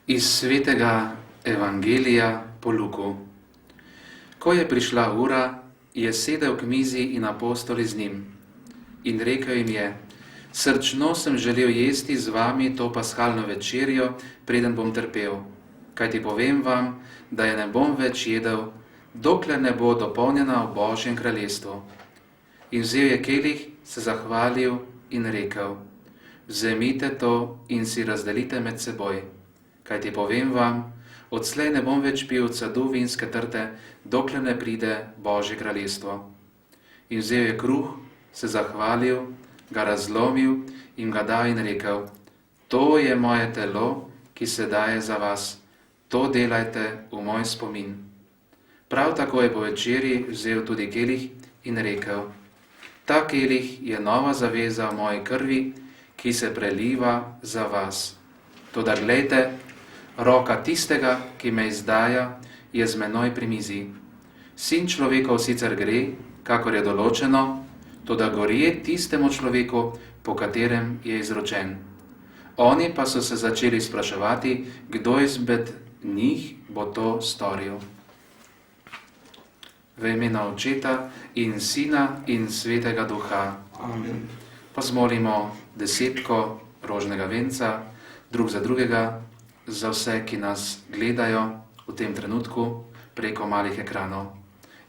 Iz svetega Evangelija po Luku. Ko je prišla ura, je sedel k mizi in apostoli z njim. In rekel jim je: srčno sem želel jesti z vami to paskalno večerjo, preden bom trpel. Kajti povem vam, da je ne bom več jedel, dokler ne bo dopolnjena v Božjem kraljestvu. In vzel je kelih, se zahvalil in rekel: vzemite to in si razdelite med seboj. Kajti povem vam, odslej ne bom več pil od sadu vinske trte, dokler ne pride Božje kraljestvo. In vzel je kruh, se zahvalil, ga razlomil in ga dal in rekel: to je moje telo, ki se daje za vas, to delajte v moj spomin. Prav tako je po večerji vzel tudi kelih in rekel: ta kelih je nova zaveza v moji krvi, ki se preliva za vas. Toda glejte, roka tistega, ki me izdaja, je z menoj pri mizi. Sin človekov sicer gre, kakor je določeno, toda gorje tistemu človeku, po katerem je izročen. Oni pa so se začeli spraševati, kdo izmed njih bo to storil. V imenu Očeta in Sina in Svetega Duha. Amen. Pa zmolimo desetko rožnega venca, drug za drugega, za vse, ki nas gledajo v tem trenutku preko malih ekranov.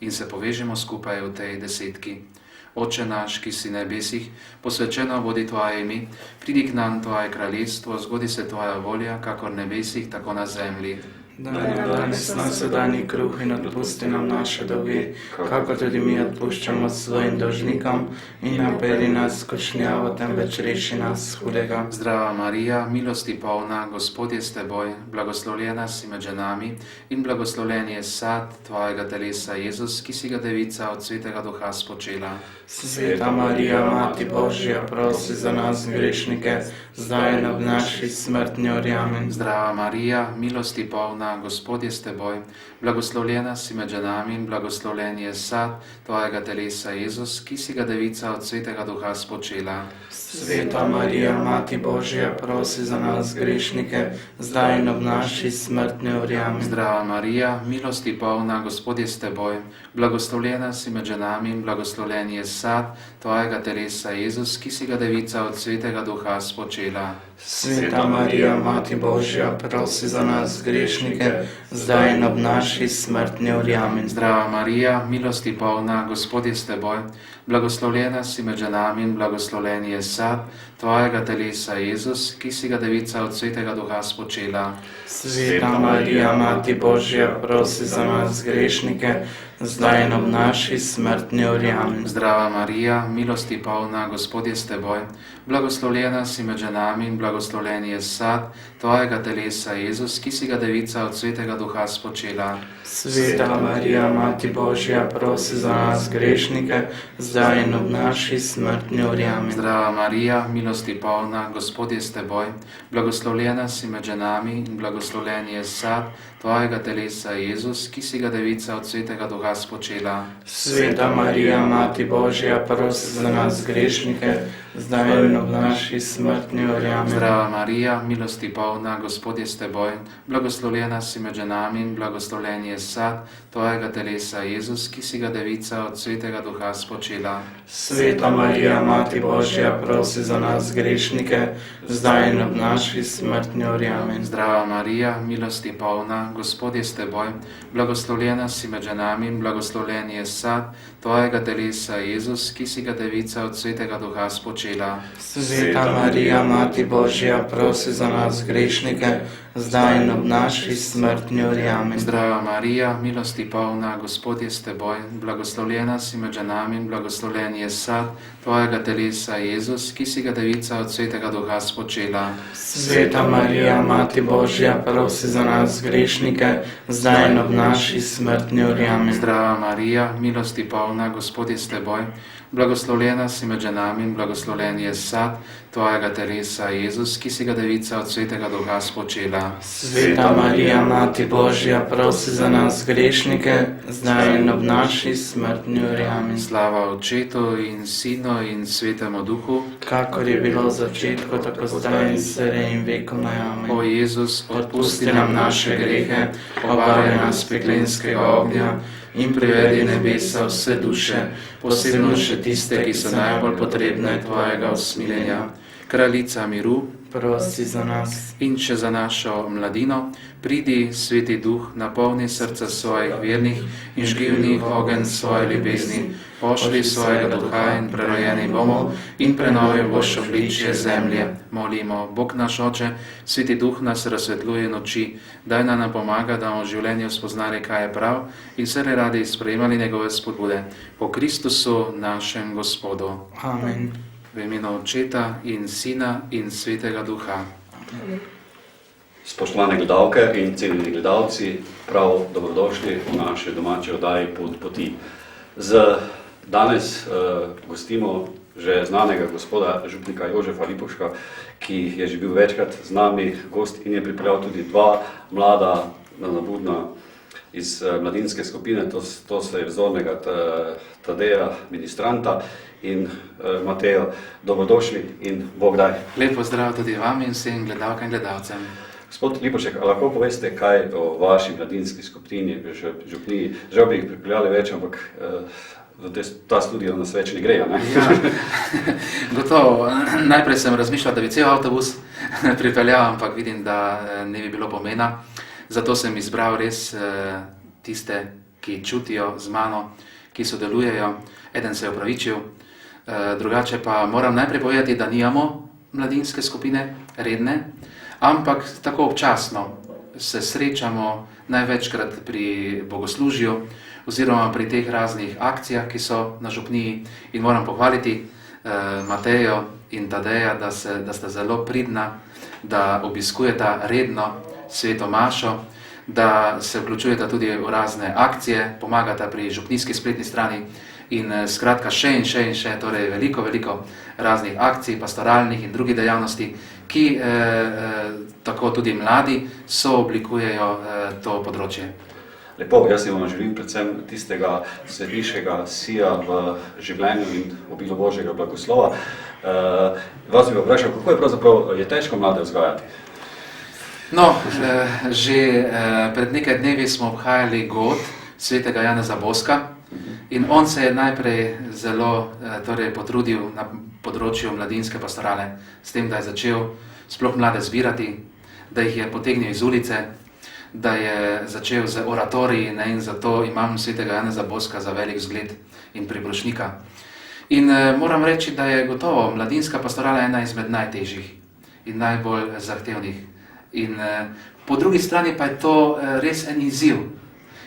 In se povežemo skupaj v tej desetki. Oče naš, ki si na nebesih, posvečeno bodi tvoje ime, pridi k nam tvoje kraljestvo, zgodi se tvoja volja, kakor v nebesih, tako na zemlji. Daj nam danes naš sedanji kruh in odpusti nam naše dolge, kakor tudi mi odpuščamo svojim dolžnikom, in ne vpelji nas v skušnjavo, temveč reši nas hudega. Zdrava Marija, milosti polna, Gospod je s teboj, blagoslovljena si med ženami in blagoslovljen je sad tvojega telesa, Jezus, ki si ga devica od Svetega Duha spočela. Sveta Marija, Mati Božja, prosi za nas grešnike, zdaj in ob naši smrtni uri. Amen. Zdrava Marija, milosti polna, Gospod je s teboj, blagoslovljena si med ženami in blagoslovljen je sad tvojega telesa, Jezus, ki si ga devica od Svetega Duha spočela. Sveta Marija, Mati Božja, prosi za nas grešnike, zdaj in ob naši smrtni uri. Amen. Zdrava Marija, milosti polna, Gospod je s teboj, blagoslovljena si med ženami in blagoslovljen je sad tvojega telesa, Jezus, ki si ga devica od Svetega Duha spočela. Sveta Marija, Mati Božja, prosi za nas grešnike, zdaj in ob naši smrtni uri. Amen. Zdrava Marija, milosti polna, Gospod je s teboj, blagoslovljena si med ženami in blagoslovljen je sad tvojega telesa, Jezus, ki si ga devica od Svetega Duha spočela. Sveta Marija, Mati Božja, prosi za nas grešnike, zdaj in ob naši smrtni uri. Amen. Zdrava Marija, milosti polna, Gospod je s teboj, blagoslovljena si med ženami in blagoslovljen je sad tvojega telesa, Jezus, ki si ga devica od Svetega Duha spočela. Sveta Marija, Mati Božja, prosi za nas grešnike, zdaj in ob naši smrtni uri. Amen. Zdrava Marija, milosti polna, Gospod je s teboj, blagoslovljena si med ženami in blagoslovljen je sad tvojega telesa, Jezus, ki si ga devica od Svetega Duha spočela. Sveta Marija, Mati Božja, prosi za nas grešnike, zdaj in ob naši smrtni uri. Amen. Zdrava Marija, milosti polna, Gospod je s teboj, blagoslovljena si med ženami in blagoslovljen je sad tvojega telesa, Jezus, ki si ga devica od Svetega Duha spočela. Sveta Marija, Mati Božja, prosi za nas grešnike, zdaj in ob naši smrtni uri. Amen. Zdrava Marija, milosti polna, Gospod je s teboj, blagoslovljena si med ženami in blagoslovljen je sad tvojega telesa, Jezus, ki si ga devica od Svetega Duha spočela. Sveta Marija, Mati Božja, prosi za nas grešnike, zdaj in ob naši smrtni uri. Amen. Zdrava Marija, milosti polna, Gospod je s teboj, blagoslovljena si med ženami in blagoslovljen je sad tvojega telesa, Jezus, ki si ga devica od Svetega Duha spočela. Sveta Marija, Mati Božja, prosi za nas grešnike, zdaj in ob naši smrtni uri. Amen. Zdrava Marija, milosti polna, Gospod je s teboj, blagoslovljena si med ženami in blagoslovljen je sad tvojega telesa, Jezus, ki si ga Devica od Svetega Duha spočela. Sveta Marija, Mati Božja, prosi za nas grešnike, zdaj in ob naši smrtni uri. Amen. Slava Očetu in Sinu in Svetemu Duhu, Kakor je bilo v začetku, tako zdaj in vselej in vekom. Amen. o Jezus, Odpusti nam naše grehe, obari nas peklenskega ognja in privedi nebesa vse duše, posebno še tiste, ki so najbolj potrebne tvojega usmiljenja. Kraljica miru, Prosi za nas. in še za našo mladino, pridi, Sveti Duh, napolni srca svojih vernih in žgi v njih ogenj svoje ljubezni, pošli svojega duha in prerojeni bomo in prenovi boš obličje zemlje. Molimo, Bog naš Oče, Sveti Duh nas razsvetljuje noči, daj nam pomaga, da bomo v življenju spoznali, kaj je prav in vse radi sprejemali njegove spodbude. Po Kristusu našem Gospodu. Amen. V imenu Očeta in Sina in Svetega Duha. Spoštovane gledalke in cenjeni gledalci, prav dobrodošli v naši domači oddaji Pot poti. Danes gostimo že znanega gospoda župnika Jožefa Lipovška, ki je že bil večkrat z nami gost in je pripeljal tudi dva mlada nabudna iz mladinske skupine, to se je vzornega Tadeja, ministranta, in Matejo. Dobrodošli in Bog daj. Lep pozdrav tudi vam in vsem gledalkam in gledalcem. Gospod Lipovšek, a lahko poveste kaj o vaši mladinski skupini, župniji? Žal bi jih pripeljali več, ampak ta studio nas več ne gre, ne? Ja, gotovo. Najprej sem razmišljal, da bi cel avtobus pripeljal, ampak vidim, da ne bi bilo pomena. Zato sem izbral res tiste, ki čutijo z mano, ki sodelujejo. Eden se je opravičil, drugače pa moram najprej povedati, da nimamo mladinske skupine, redne, ampak tako občasno se srečamo največkrat pri bogoslužju oziroma pri teh raznih akcijah, ki so na župniji, in moram pohvaliti Matejo in Tadeja, da sta zelo pridna, da obiskujeta redno Sveto mašo, da se vključujeta tudi v razne akcije, pomagata pri župnijski spletni strani in skratka še in še, torej veliko raznih akcij, pastoralnih in drugih dejavnosti, ki tako tudi mladi sooblikujejo to področje. Lepo, jaz vam želim predvsem tistega svetliškega sija v življenju in obilo Božjega blagoslova. Vas bi vprašal, kako je pravzaprav težko mlade vzgajati? No, že pred nekaj dnevi smo obhajali god svetega Janeza Boska in on se je najprej zelo potrudil na področju mladinske pastorale, s tem, da je začel sploh mlade zbirati, da jih je potegnil iz ulice, da je začel z oratoriji, in zato imam svetega Janeza Boska za velik zgled in priporočnika. In moram reči, da je gotovo mladinska pastorala ena izmed najtežjih in najbolj zahtevnih. In po drugi strani pa je to res en izziv.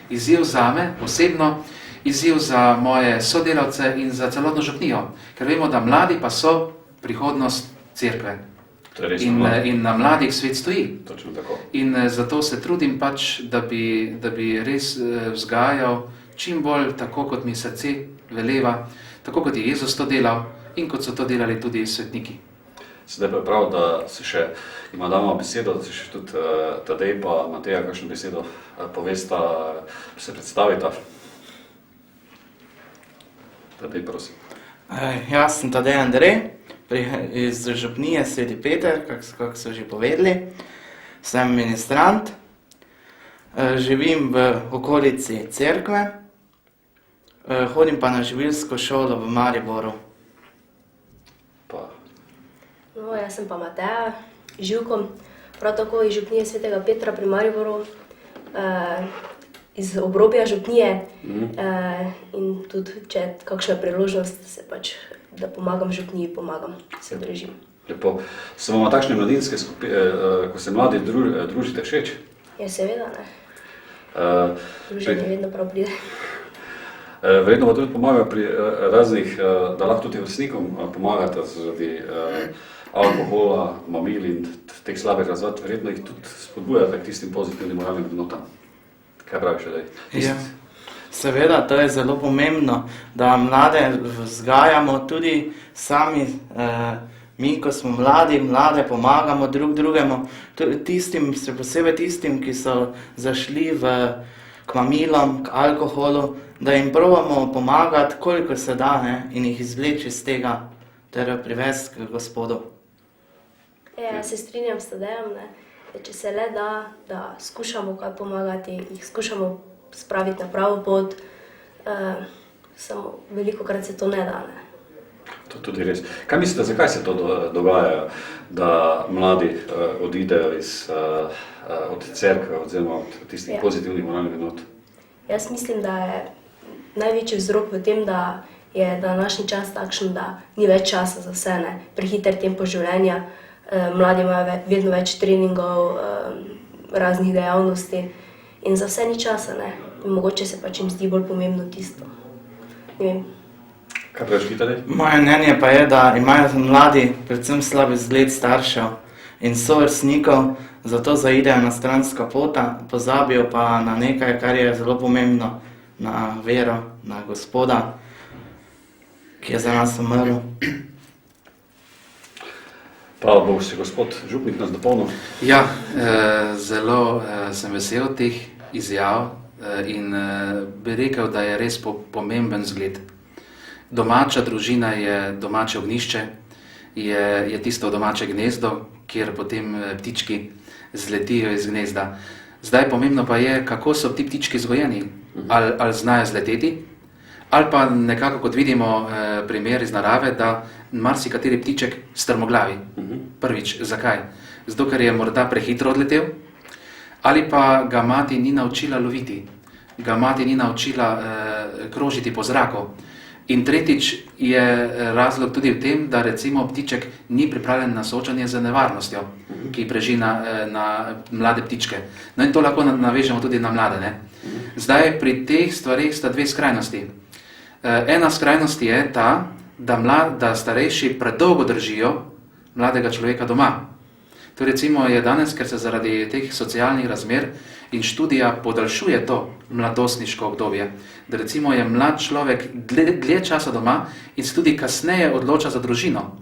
Izziv zame osebno, izziv za moje sodelavce in za celotno župnijo, ker vemo, da mladi pa so prihodnost cerkve. In na mladih svet stoji. Točno tako. In zato se trudim pač, da bi res vzgajal čim bolj tako, kot mi srce veleva, tako kot je Jezus to delal in kot so to delali tudi svetniki. Sedaj pa je prav, da se še damo besedo, da se še tudi Tadej pa Mateja kakšno besedo povesta, se predstavita. Tadej, prosim. Jaz sem Tadej Andrej, iz župnije Sveti Peter, kako so že povedali. Sem ministrant, živim v okolici cerkve, hodim pa na živilsko šolo v Mariboru. No, jaz sem pa Mateja Živko, prav tako iz župnije Svetega Petra pri Mariboru, iz obrobja župnije in tudi, če je kakšna priložnost, se pač, da pomagam župniji, pomagam, se držim. Lepo. So vam takšne mladinske skupine, ko se mladi družite, všeč? Ja, seveda, ne. Druženje vedno prav pride. Verjetno pa tudi pomaga pri raznih, da lahko tudi vrstnikom pomagate zaradi alkohola, mamil in teh slabih razvad, verjetno jih tudi spodbujate k tistim pozitivnim moralnim vrednotam. Kaj praviš, Tadej? Ja. Seveda, to je zelo pomembno, da mlade vzgajamo tudi sami. mi, ko smo mlade pomagamo drug drugemu, tistim, še posebej tistim, ki so zašli k mamilom, k alkoholu, da jim probamo pomagati, koliko se da, ne, in jih izvleči iz tega, ter privesti k Gospodu. Ja, se strinjam s Tadejem, ne, da če se le da, da skušamo kaj pomagati, jih skušamo spraviti na pravo pot, samo velikokrat se to ne da. Ne. To je tudi res. Kaj mislite, zakaj se to dogaja, da mladi odidejo od cerkve oziroma od tistih pozitivnih moralnih vrednot? Jaz mislim, da je največji vzrok v tem, da je današnji čas takšen, da ni več časa za vse, ne. Prehiter tempo življenja, mladi imajo vedno več treningov, raznih dejavnosti in za vse ni časa, ne. In mogoče se pač jim zdi bolj pomembno tisto. Ne vem. Kaj praviš, Vitali? Moje mnenje pa je, da imajo mladi predvsem slab izgled staršev in sovrstnikov, zato zaidejo na stranska pota, pozabijo pa na nekaj, kar je zelo pomembno, na vero, na Gospoda, ki je za nas umrl. Hvala Bogu, si gospod župnik nas dopolnil. Ja, zelo sem vesel teh izjav in bi rekel, da je res pomemben zgled. Domača družina je domače ognjišče, je tisto domače gnezdo, kjer potem ptički zletijo iz gnezda. Zdaj pomembno pa je, kako so ti ptički vzgojeni, ali znajo zleteti, ali pa nekako, kot vidimo primer iz narave, da marsikateri ptiček strmoglavi. Prvič, zakaj? Zato, ker je morda prehitro odletel, ali pa ga mati ni naučila loviti, ga mati ni naučila krožiti po zraku. In tretjič je razlog tudi v tem, da recimo ptiček ni pripravljen na soočanje z nevarnostjo, ki preži na mlade ptičke. No in to lahko navežemo tudi na mlade, ne? Zdaj pri teh stvareh sta dve skrajnosti. Ena skrajnost je ta, da starejši predolgo držijo mladega človeka doma. To recimo je danes, ker se zaradi teh socialnih razmer in študija podaljšuje to mladostniško obdobje, da recimo je mlad človek dlje časa doma in se tudi kasneje odloča za družino.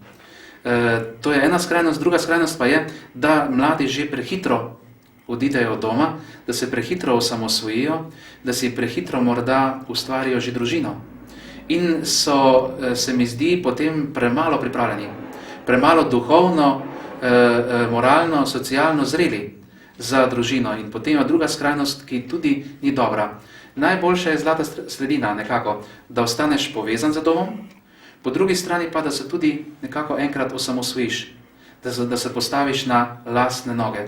To je ena skrajnost, druga skrajnost pa je, da mladi že prehitro odidejo od doma, da se prehitro osamosvojijo, da si prehitro morda ustvarijo že družino. In so, se mi zdi, potem premalo pripravljeni, premalo duhovno, moralno, socialno zreli za družino. In potem je druga skrajnost, ki tudi ni dobra. Najboljša je zlata sredina nekako, da ostaneš povezan z domom, po drugi strani pa, da se tudi nekako enkrat osamosvojiš, da se postaviš na lastne noge.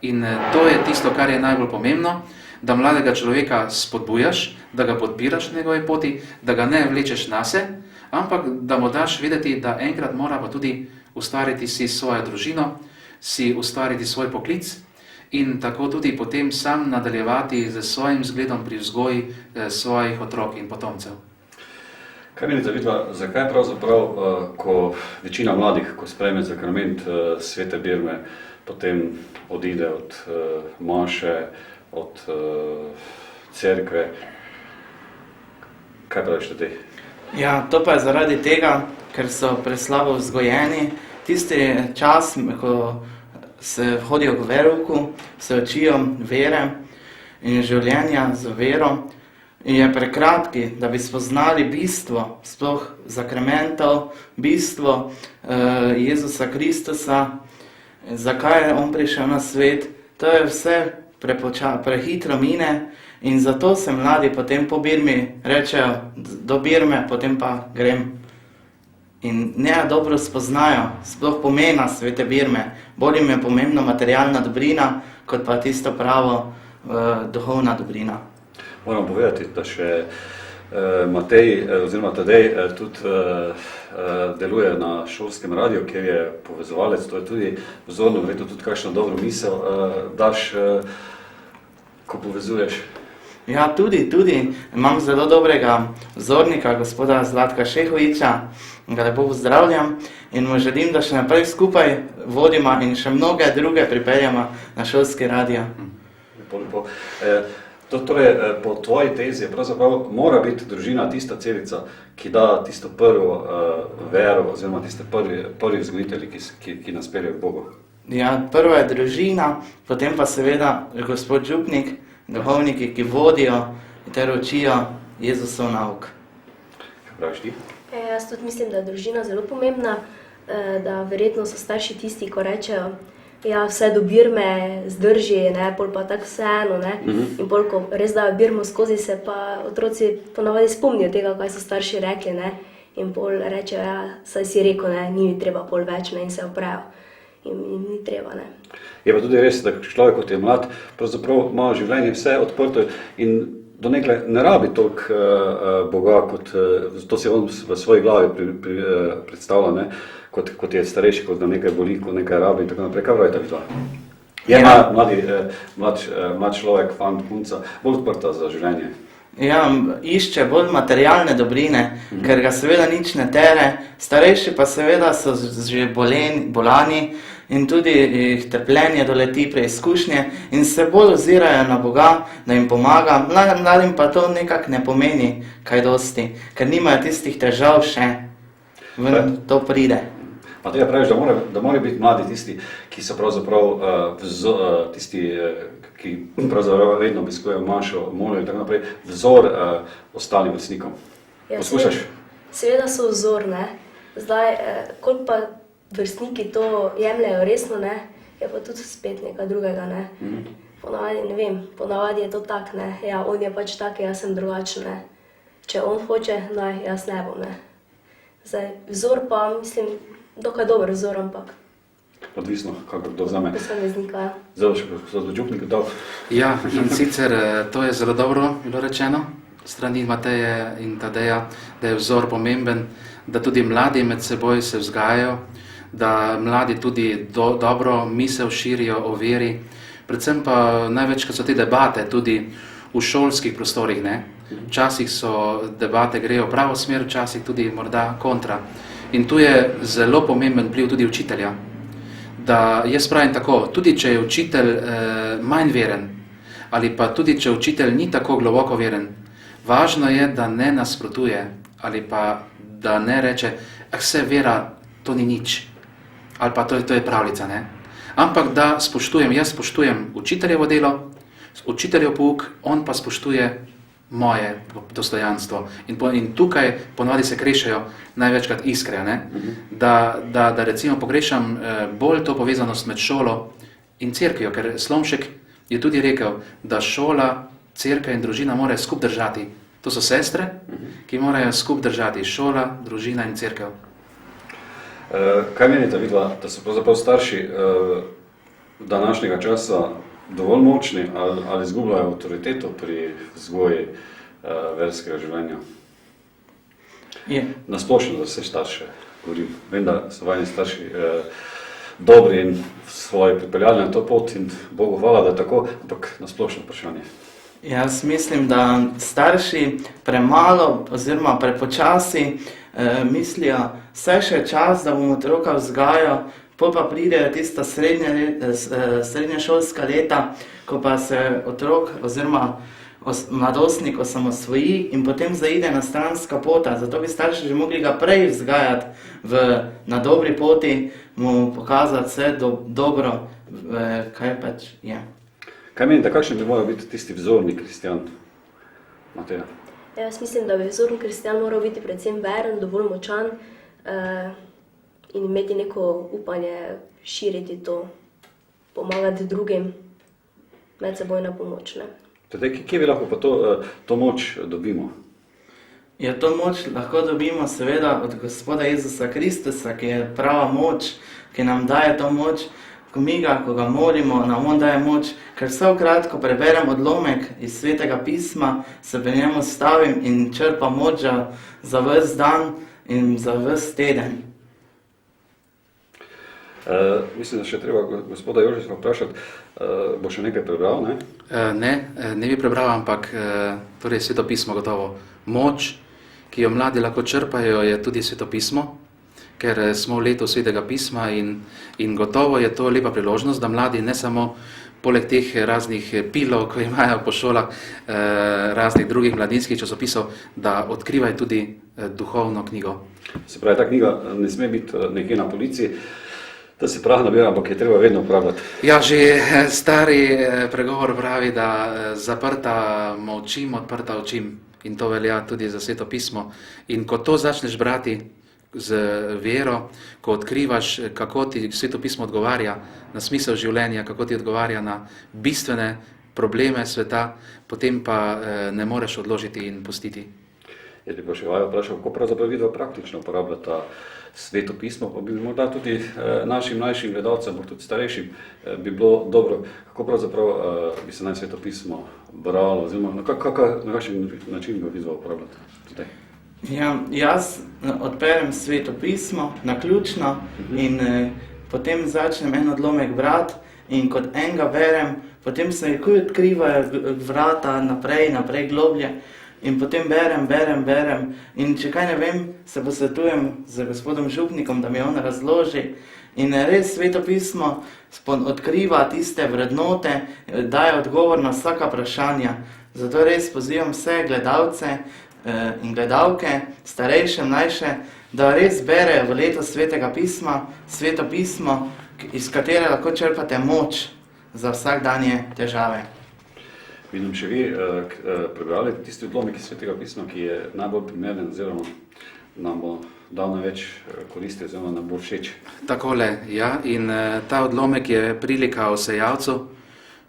In to je tisto, kar je najbolj pomembno, da mladega človeka spodbujaš, da ga podpiraš na njegovi poti, da ga ne vlečeš nase, ampak da mu daš vedeti, da enkrat mora pa tudi ustvariti si svojo družino, si ustvariti svoj poklic in tako tudi potem sam nadaljevati z svojim zgledom pri vzgoji svojih otrok in potomcev. Kaj menite, vidva, zakaj pravzaprav, ko večina mladih, ko sprejme sakrament svete birme, potem odide od maše, od cerkve? Kaj praviš te? Ja, to pa je zaradi tega, ker so preslabo vzgojeni. Tisti čas, ko se hodijo k verouku, se učijo vere in življenja z vero, je prekratki, da bi spoznali bistvo, sploh sakramentov, bistvo Jezusa Kristusa, zakaj je on prišel na svet. To je vse prehitro mine in zato se mladi potem po birmi rečejo do birme, potem pa grem. In ne dobro spoznajo sploh pomena svete birme, bolj jim je pomembna materialna dobrina, kot pa tisto pravo duhovna dobrina. Moram povedati, da še Matej oziroma Tadej tudi deluje na šolskem radiju, kjer je povezovalec, to je tudi vzorno, verjetno tudi kakšno dobro misel daš, ko povezuješ. Ja, tudi. Imam zelo dobrega vzornika, gospoda Zlatka Šehoviča, ga lepo pozdravljam in mu želim, da še naprej skupaj vodimo in še mnoge druge pripeljamo na šolski radio. Lepo. Torej, po tvoji tezi je pravzaprav mora biti družina tista celica, ki da tisto prvo vero oziroma tiste prvi vzgojitelji, ki nas peljejo k Bogu. Ja, prva je družina, potem pa seveda gospod župnik, duhovniki, ki vodijo ter učijo Jezusov nauk. Kaj praviš ti? Jaz tudi mislim, da je družina zelo pomembna, da verjetno so starši tisti, ko rečejo, ja, vse do birme zdrži, ne, pol pa tako vseeno, ne, in pol, ko res dajo birmo skozi, se pa otroci ponavadi spomnijo tega, kaj so starši rekli, ne, in pol rečejo, ja, saj si rekel, ne, ni mi treba pol več, ne, in se oprejo. In ni treba, ne. Je pa tudi res, da človek, kot je mlad, pravzaprav ima življenje vse odprto in do nekaj ne rabi toliko Boga, kot to si on v svoji glavi predstavlja, ne? Kot je starejši, kot da nekaj boli, kot nekaj rabi in tako naprej. Kaj pravite vi to? Je mlad človek, fant, punca, bolj odprta za življenje? Ja, išče bolj materialne dobrine, ker ga seveda nič ne tere, starejši pa seveda so že bolani in tudi jih trpljenje doleti preizkušnje in se bolj ozirajo na Boga, da jim pomaga. Mladim pa to nekako ne pomeni kaj dosti, ker nimajo tistih težav še, to pride. Pa tega praviš, da morajo biti mladi tisti, ki so pravzaprav tisti, ki pravzaprav vedno obiskujejo manjšo molijo in tako naprej, vzor ostalim vrstnikom. Ja, poskušaš? Seveda so vzor, ne. Zdaj, koliko pa vrstniki to jemljajo resno, ne, je pa tudi spet nekaj drugega, ne. Ponavadi, ne vem, ponavadi je to tak, ne, ja, on je pač tak, jaz sem drugačen, ne. Če on hoče, naj, jaz ne bom, ne. Zdaj, vzor pa, mislim, dokaj dober vzor, ampak Odvisno, kako kdo vzame. posameznika. Zelo še gospod župnik dal. Ja, in sicer to je zelo dobro bilo rečeno strani Mateje in Tadeja, da je vzor pomemben, da tudi mladi med seboj se vzgajajo, da mladi tudi dobro misel širijo o veri, predvsem pa največkrat so te debate tudi v šolskih prostorih, ne. Včasih so debate grejo v pravo smer, včasih tudi morda kontra. In tu je zelo pomemben vpliv tudi učitelja, da jaz pravim tako, tudi če je učitelj manj veren, ali pa tudi če učitelj ni tako globoko veren, važno je, da ne nasprotuje, ali pa da ne reče, vse vera, to ni nič, ali pa to je pravljica, ne. Ampak da spoštujem, jaz spoštujem učiteljevo delo, učiteljev pouk, on pa spoštuje moje dostojanstvo. In tukaj ponovadi se krešajo največkrat iskre, ne? Da recimo pogrešam bolj to povezanost med šolo in cerkvijo, ker Slomšek je tudi rekel, da šola, cerkev in družina morajo skupaj držati. To so sestre, ki morajo skupaj držati, šola, družina in cerkev. Kaj menite vidva, da so pravzaprav starši današnjega časa dovolj močni ali izgubljajo avtoriteto pri vzgoji verskega življenja? Nasplošno za vse starše govorim. Vem, da so vajni starši dobri in svoje pripeljali na to pot in Bogu hvala, da je tako, ampak nasplošno vprašanje. Jaz mislim, da starši premalo oziroma prepočasi mislijo, vse še čas, da bomo otroka vzgajal, pol pa pridejo tista srednješolska leta, ko pa se otrok oziroma mladostnik osamosvoji in potem zaide na stranska pota. Zato bi starši že mogli ga prej vzgajati na dobri poti, mu pokazati vse dobro, kaj pač je. Kaj menite, kakšen bi moral biti tisti vzorni kristjan, Mateja? Jaz mislim, da bi vzorni kristjan moral biti predvsem veren, dovolj močan in imeti neko upanje, širiti to, pomagati drugim, medsebojna pomoč, ne. Kje bi lahko pa to moč dobimo? Ja, to moč lahko dobimo seveda od Gospoda Jezusa Kristusa, ki je prava moč, ki nam daje to moč, ko ga molimo, nam on daje moč, ker vse kratko preberem odlomek iz Svetega pisma, se pri njemu stavim in črpam moč za ves dan in za ves teden. Mislim, da še treba gospoda Jožefa vprašati, bo še nekaj prebral, ne? Ne bi prebral, ampak torej Sveto pismo gotovo. Moč, ki jo mladi lahko črpajo, je tudi Sveto pismo, ker smo v letu Svetega pisma in gotovo je to lepa priložnost, da mladi ne samo poleg teh raznih pilov, ko imajo po šolah, raznih drugih mladinskih časopisov, da odkrivajo tudi duhovno knjigo. Se pravi, ta knjiga ne sme biti nekje na policiji, da se prah nabira, ampak je treba vedno uporabljati. Ja, že stari pregovor pravi, da zaprta molčim, odprta učim. In to velja tudi za Sveto pismo. In ko to začneš brati z vero, ko odkrivaš, kako ti Sveto pismo odgovarja na smisel življenja, kako ti odgovarja na bistvene probleme sveta, potem pa ne moreš odložiti in pustiti. Jaz bi pa še Vajo vprašal, kako pravzaprav vidva praktično uporabljata Sveto pismo, pa bi morda tudi našim mlajšim gledalcem, pa tudi starejšim, bi bilo dobro, kako pravzaprav bi se naj Sveto pismo bralo, oziroma na kakšen način ga vidva uporabljata zdaj? Ja, jaz odperem Sveto pismo naključno in potem začnem en odlomek brati in kot enega berem, potem se takoj odkrivajo vrata naprej globlje. In potem berem in če kaj ne vem, se posvetujem z gospodom župnikom, da mi on razloži. In res Sveto pismo odkriva tiste vrednote, daje odgovor na vsaka vprašanja. Zato res pozivam vse gledalce in gledalke, starejše, mlajše, da res berejo v leto Svetega pisma, Sveto pismo, iz katere lahko črpate moč za vsakdanje težave. Vidim še vi prebrali tisti odlomek iz Svetega pisma, ki je najbolj primeren oziroma nam bo dal največ koristi oziroma nam bo všeč. Takole, ja, in ta odlomek je prilika o sejalcu,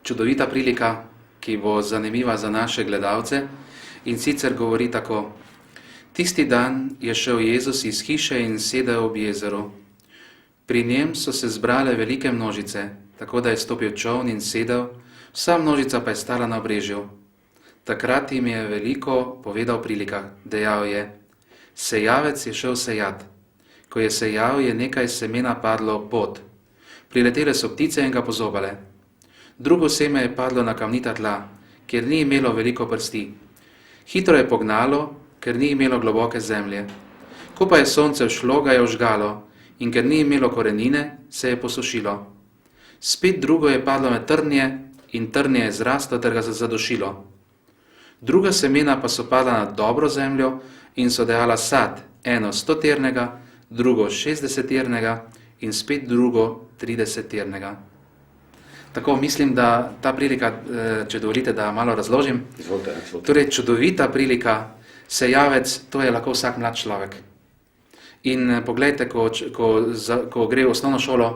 čudovita prilika, ki bo zanimiva za naše gledalce in sicer govori tako. Tisti dan je šel Jezus iz hiše in sedel ob jezeru. Pri njem so se zbrale velike množice, tako da je stopil čoln in sedel, vsa množica pa je stala na obrežju. Takrat jim je veliko povedal prilika, dejal je, sejavec je šel sejat. Ko je sejal, je nekaj semena padlo v pot. Priletele so ptice in ga pozobale. Drugo seme je padlo na kamnita tla, kjer ni imelo veliko prsti. Hitro je pognalo, ker ni imelo globoke zemlje. Ko pa je sonce všlo, ga je ožgalo in ker ni imelo korenine, se je posušilo. Spet drugo je padlo med trnje in trnje je zraslo ter ga zadušilo. Druga semena pa so padla na dobro zemljo in so dajala sad, eno 100-ternega, drugo 60-ternega in spet drugo 30-ternega. Tako mislim, da ta prilika, če dovolite, da malo razložim. Izvolite. Torej, čudovita prilika, sejavec, to je lahko vsak mlad človek. In poglejte, ko gre v osnovno šolo,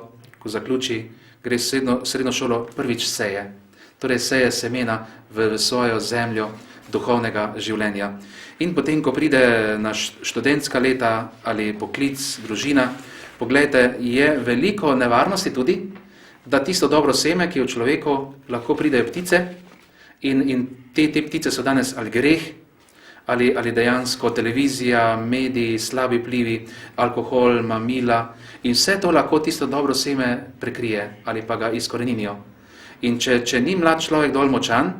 ko zaključi, gre v srednjo šolo, prvič seje. Torej seje semena v svojo zemljo duhovnega življenja. In potem, ko pride na študentska leta ali poklic, družina, poglejte, je veliko nevarnosti tudi, da tisto dobro seme, ki je v človeku, lahko pridejo ptice in te ptice so danes ali greh, ali dejansko televizija, mediji, slabi vplivi, alkohol, mamila in vse to lahko tisto dobro seme prekrije ali pa ga izkoreninijo. In če ni mlad človek dovolj močan,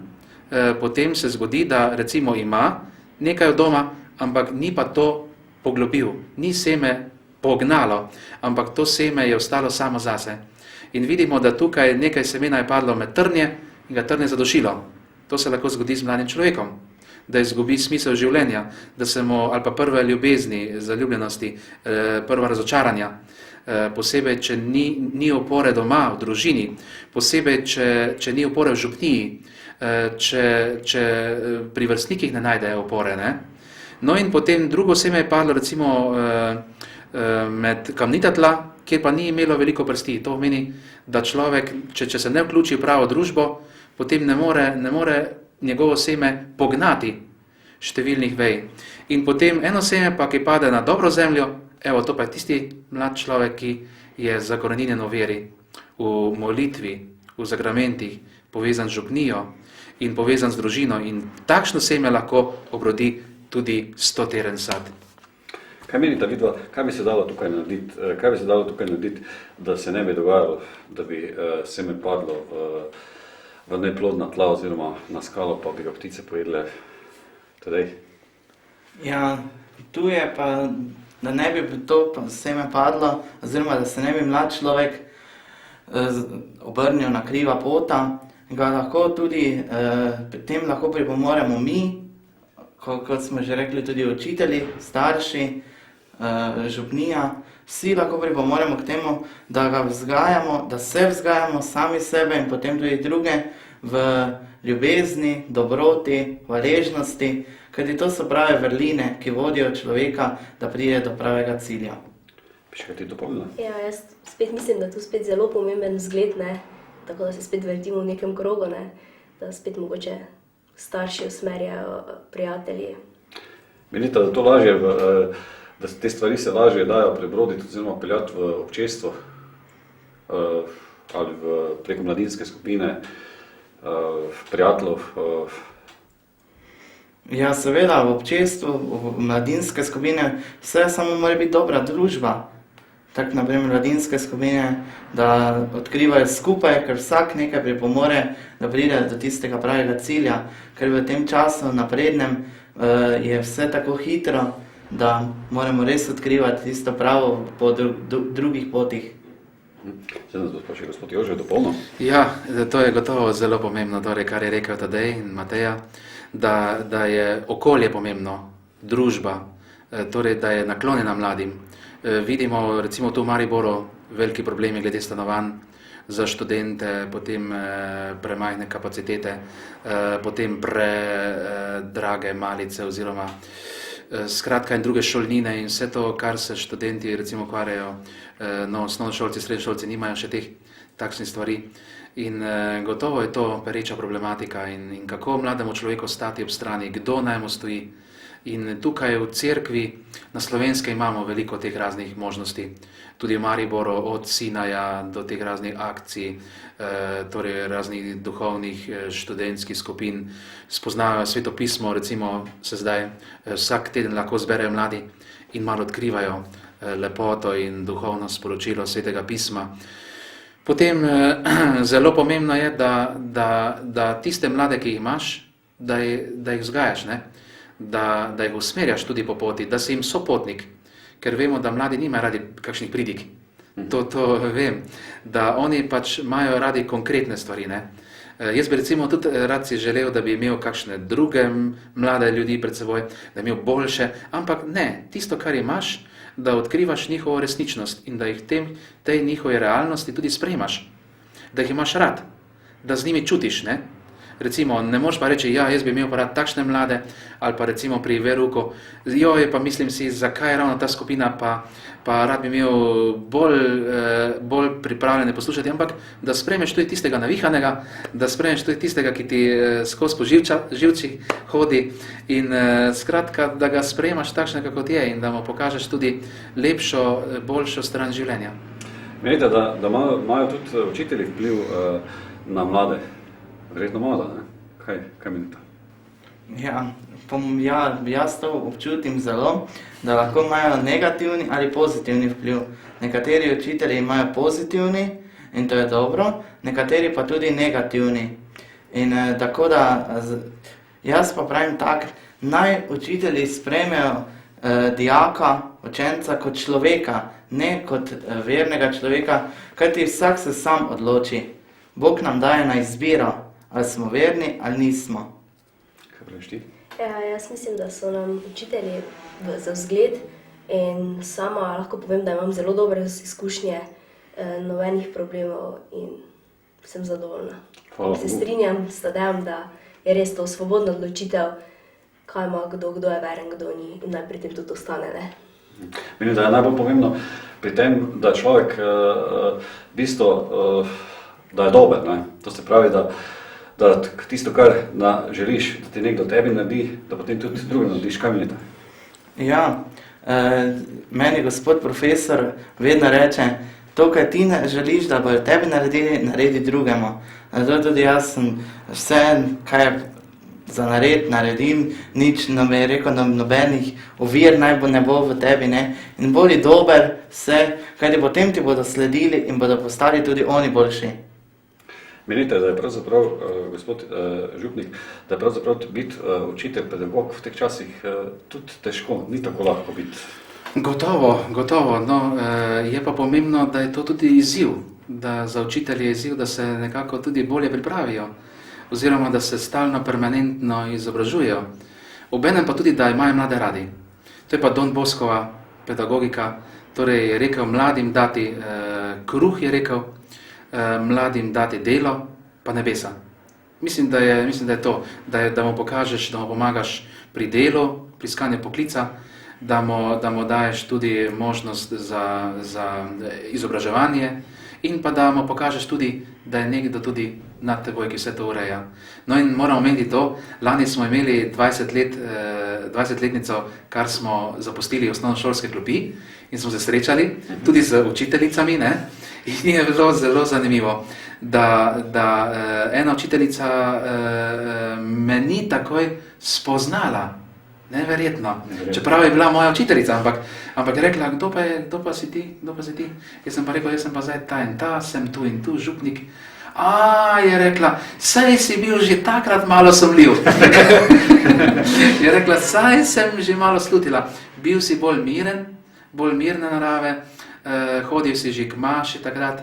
potem se zgodi, da recimo ima nekaj od doma, ampak ni pa to poglobil, ni seme pognalo, ampak to seme je ostalo samo zase. In vidimo, da tukaj nekaj semena je padlo med trnje in ga trnje zadušilo. To se lahko zgodi z mladim človekom, da izgubi smisel življenja, da se mu ali pa prve ljubezni, zaljubljenosti, prva razočaranja, posebej, če ni opore doma, v družini, posebej, če ni opore v župniji, če pri vrstnikih ne najdejo opore. Ne? No in potem drugo seme je padlo recimo med kamnita tla, kjer pa ni imelo veliko prsti. To pomeni, da človek, če se ne vključi v pravo družbo, potem ne more njegovo seme pognati številnih vej. In potem eno seme pa, ki pade na dobro zemljo, evo, to pa je tisti mlad človek, ki je zakoreninjen v veri, v molitvi, v zakramentih, povezan z župnijo in povezan z družino. In takšno seme lahko obrodi tudi 100-teren sad. Kaj menite, vidva, kaj bi se dalo tukaj narediti, da se ne bi dogajalo, da bi seme padlo v neplodna tla oziroma na skalo, pa bi ga ptice pojedle tedaj? Ja, tu je pa, da ne bi to seme padlo, oziroma da se ne bi mlad človek obrnijo na kriva pota, ga lahko tudi, tem lahko pripomoremo mi, kot smo že rekli, tudi učitelji, starši, župnija, vsi lahko pripomoremo k temu, da ga vzgajamo, da se vzgajamo sami sebe in potem tudi druge v ljubezni, dobroti, hvaležnosti, kajti to so prave vrline, ki vodijo človeka, da pride do pravega cilja. Bi še kaj ti dopolnila? Ja, jaz spet mislim, da je to spet zelo pomemben vzgled, ne? Tako da se spet vrtimo v nekem krogu, ne? Da spet mogoče starši usmerjajo, prijatelji. Menite, da to lažje, da te stvari se lažje dajo prebroditi oziroma peljati v občestvo ali preko mladinske skupine, prijateljev? Ja, seveda, v občestvu, v mladinske skupine, vse samo mora biti dobra družba. Tako, naprimer, mladinske skupine, da odkrivajo skupaj, ker vsak nekaj pripomore, da pride do tistega pravega cilja. Ker v tem času naprednem je vse tako hitro, da moramo res odkrivati tisto pravo po drugih potih. Zdaj nas bo pa še gospod Jože dopolnil. Ja, to je gotovo zelo pomembno, torej, kar je rekel Tadej in Mateja, da je okolje pomembno, družba, torej, da je naklonjena mladim. Vidimo recimo tu v Mariboru veliki problemi glede stanovanj za študente, potem premajhne kapacitete, potem predrage malice oziroma skratka in druge šolnine in vse to, kar se študenti recimo ukvarjajo, no, osnovnošolci, srednješolci nimajo še teh takšnih stvari. In gotovo je to pereča problematika in kako mlademu človeku stati ob strani, kdo naj mu stoji. In tukaj v cerkvi na Slovenskem imamo veliko teh raznih možnosti. Tudi v Mariboru od Sinaja do teh raznih akcij, torej raznih duhovnih študentskih skupin, spoznavajo svetopismo, recimo se zdaj vsak teden lahko zberejo mladi in malo odkrivajo lepoto in duhovno sporočilo svetega pisma. Potem zelo pomembno je, da tiste mlade, ki jih imaš, da jih vzgajaš, ne? Da jih usmerjaš tudi po poti, da si jim sopotnik, ker vemo, da mladi nimajo radi kakšnih pridig. To vem, da oni pač imajo radi konkretne stvari, ne. Jaz bi recimo tudi rad si želel, da bi imel kakšne druge mlade ljudi pred seboj, da bi imel boljše, ampak ne, tisto, kar imaš, da odkrivaš njihovo resničnost in da jih tej njihove realnosti tudi sprejmaš, da jih imaš rad, da z njimi čutiš, ne. Recimo, ne moš pa reči, ja, jaz bi imel pa rad takšne mlade, ali pa recimo pri veruku, joj, pa mislim si, zakaj ravno ta skupina, pa rad bi imel bolj pripravljene poslušati, ampak da sprejmeš tudi tistega navihanega, da sprejmeš tudi tistega, ki ti skozi po živčih hodi in skratka, da ga sprejmaš takšnega, kot je in da mu pokažeš tudi lepšo, boljšo stran življenja. Menite, da imajo tudi učitelji vpliv na mlade? Verjetno malo, ne? Kaj menite? Ja, jaz to občutim zelo, da lahko imajo negativni ali pozitivni vpliv. Nekateri učitelji imajo pozitivni in to je dobro, nekateri pa tudi negativni. In tako da, jaz pa pravim tak, naj učitelji sprejmejo dijaka, učenca kot človeka, ne kot vernega človeka, kajti vsak se sam odloči. Bog nam daje na izbiro, ali smo verni ali nismo. Kaj praviš ti? Ja, jaz mislim, da so nam učitelji za vzgled in sama lahko povem, da imam zelo dobre izkušnje, nobenih problemov in sem zadovoljna. Se strinjam s Tadejem, da je res to svobodna odločitev, kaj ima kdo je veren, kdo ni in naj pri tem tudi ostane, ne. Menim, da je najbolj pomembno pri tem, da človek da je dober, ne? To se pravi, da tisto, kar želiš, da ti nekdo tebi naredi, da potem tudi drugim narediš. Kaj menite? Ja, meni gospod profesor vedno reče, to, kaj ti ne želiš, da bojo tebi naredili, naredi drugemu. Zato tudi jaz sem vse, kaj za naredim, nič mi je rekel, nobenih ovir naj ne bo v tebi, ne. In bodi dober vse, kajti potem ti bodo sledili in bodo postali tudi oni boljši. Menite, da je pravzaprav, gospod župnik, da je pravzaprav biti učitelj, pedagog v teh časih tudi težko, ni tako lahko biti? Gotovo. No, je pa pomembno, da je to tudi izziv, da za učitelje je izziv, da se nekako tudi bolje pripravijo, oziroma da se stalno, permanentno izobražujejo. Obenem pa tudi, da imajo mlade radi. To je pa Don Boskova pedagogika, torej je rekel mladim dati kruh, je rekel, mladim dati delo, pa nebesa. Mislim, da je to, da mu pokažeš, da mu pomagaš pri delu, pri iskanju poklica, da mu daješ tudi možnost za izobraževanje in pa da mu pokažeš tudi, da je nekdo tudi nad teboj, ki vse to ureja. No in moramo omeniti to, lani smo imeli 20-letnico, kar smo zapustili osnovnošolske klopi in smo se srečali tudi z učiteljicami, ne? In je bilo zelo zanimivo, da ena učiteljica me ni takoj spoznala. Neverjetno. Čeprav je bila moja učiteljica, ampak je rekla, kdo pa si ti? Jaz sem pa rekel, jaz sem pa zdaj ta in ta, sem tu in tu, župnik. Je rekla, saj si bil že takrat malo sumljiv. Je rekla, saj sem že malo slutila. Bil si bolj mirne narave, hodil si že k maši takrat,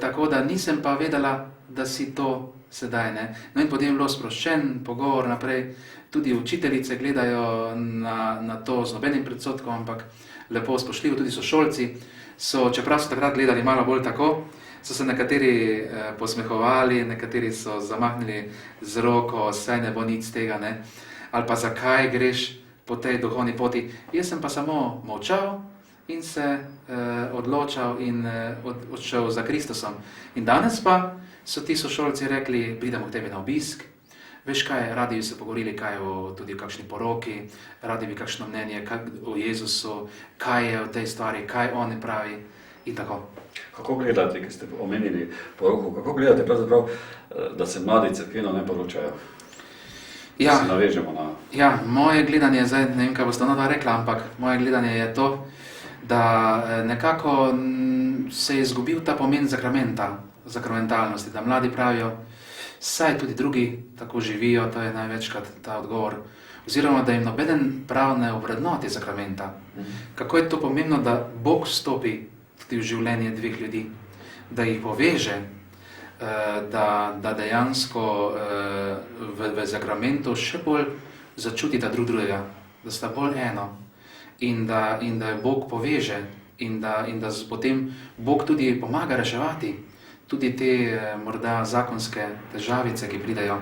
tako da nisem pa vedela, da si to sedaj, ne. No in potem je bilo sproščen pogovor naprej, tudi učiteljice gledajo na to z nobenim predsodkom, ampak lepo spoštljivo, tudi sošolci so, čeprav so takrat gledali malo bolj tako, so se nekateri posmehovali, nekateri so zamahnili z roko, saj ne bo nič z tega, ne, ali pa zakaj greš po tej duhovni poti. Jaz sem pa samo molčal in se odločal in odšel za Kristusom. In danes pa so ti sošolci rekli, pridemo k tebi na obisk, veš kaj, radi bi se pogovorili kaj tudi o kakšni poroki, radi bi kakšno mnenje o Jezusu, kaj je o tej stvari, kaj on pravi in tako. Kako gledate, ki ste omenili poroko, kako gledate pravzaprav, da se mladi cerkveno ne poročajo? Ja, se navežemo na... Ja, moje gledanje, zdaj ne vem, kaj boste ona rekla, ampak moje gledanje je to, da nekako se je izgubil ta pomen sakramentalnosti, da mladi pravijo, saj tudi drugi tako živijo, to je največkrat ta odgovor, oziroma da jim nobeden prav ne ovrednoti sakramenta. Kako je to pomembno, da Bog vstopi tudi v življenje dveh ljudi, da jih poveže, da dejansko v sakramentu še bolj začutita drug drugega, da sta bolj eno in da Bog poveže in da potem Bog tudi pomaga reševati tudi te morda zakonske težavice, ki pridejo.